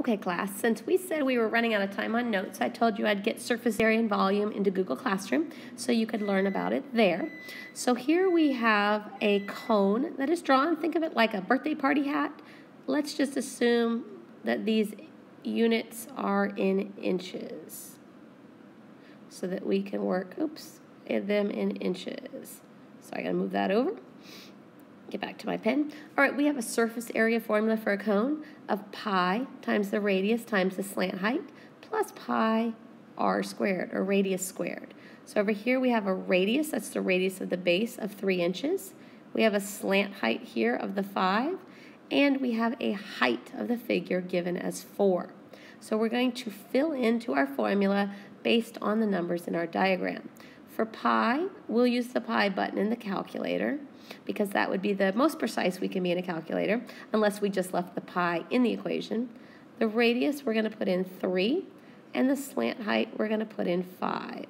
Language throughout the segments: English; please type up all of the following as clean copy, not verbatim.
Okay, class, since we said we were running out of time on notes, I told you I'd get surface area and volume into Google Classroom so you could learn about it there. So here we have a cone that is drawn. Think of it like a birthday party hat. Let's just assume that these units are in inches so that we can work, them in inches. So I gotta move that over. Get back to my pen. All right, we have a surface area formula for a cone of pi times the radius times the slant height plus pi r squared, or radius squared. So over here we have a radius, that's the radius of the base of 3 inches. We have a slant height here of the 5, and we have a height of the figure given as 4. So we're going to fill into our formula based on the numbers in our diagram. For pi, we'll use the pi button in the calculator because that would be the most precise we can be in a calculator unless we just left the pi in the equation. The radius we're going to put in 3, and the slant height we're going to put in 5.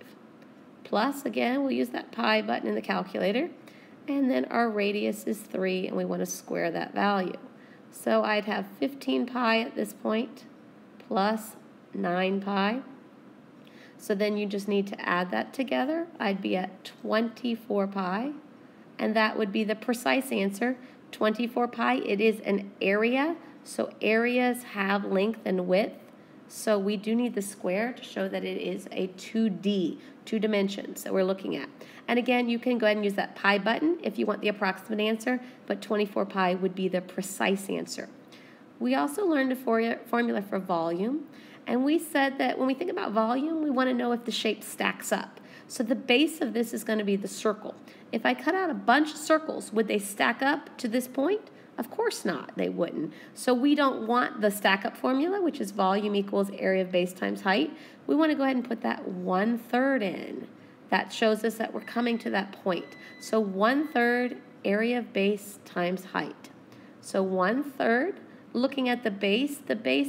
Plus, again, we'll use that pi button in the calculator, and then our radius is 3, and we want to square that value. So I'd have 15 pi at this point plus 9 pi. So then you just need to add that together. I'd be at 24 pi, and that would be the precise answer. 24 pi, it is an area, so areas have length and width. So we do need the square to show that it is a 2D, 2 dimensions that we're looking at. And again, you can go ahead and use that pi button if you want the approximate answer, but 24 pi would be the precise answer. We also learned a formula for volume. And we said that when we think about volume, we want to know if the shape stacks up. So the base of this is going to be the circle. If I cut out a bunch of circles, would they stack up to this point? Of course not, they wouldn't. So we don't want the stack up formula, which is volume equals area of base times height. We want to go ahead and put that 1/3 in. That shows us that we're coming to that point. So 1/3 area of base times height. So 1/3. Looking at the base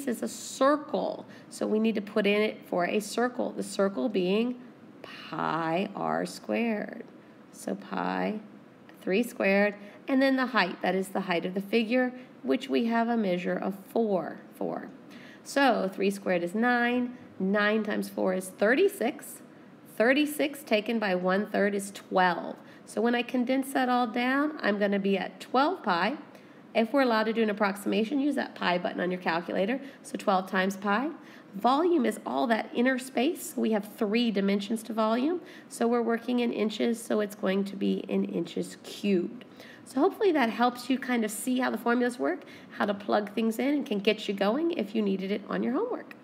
is a circle, so we need to put in it for a circle, the circle being pi r squared. So pi 3 squared, and then the height, that is the height of the figure, which we have a measure of 4. So 3 squared is 9, 9 times 4 is 36, 36 taken by 1/3 is 12. So when I condense that all down, I'm going to be at 12 pi. If we're allowed to do an approximation, use that pi button on your calculator. So 12 times pi. Volume is all that inner space. We have 3 dimensions to volume. So we're working in inches, so it's going to be in inches cubed. So hopefully that helps you kind of see how the formulas work, how to plug things in, and can get you going if you needed it on your homework.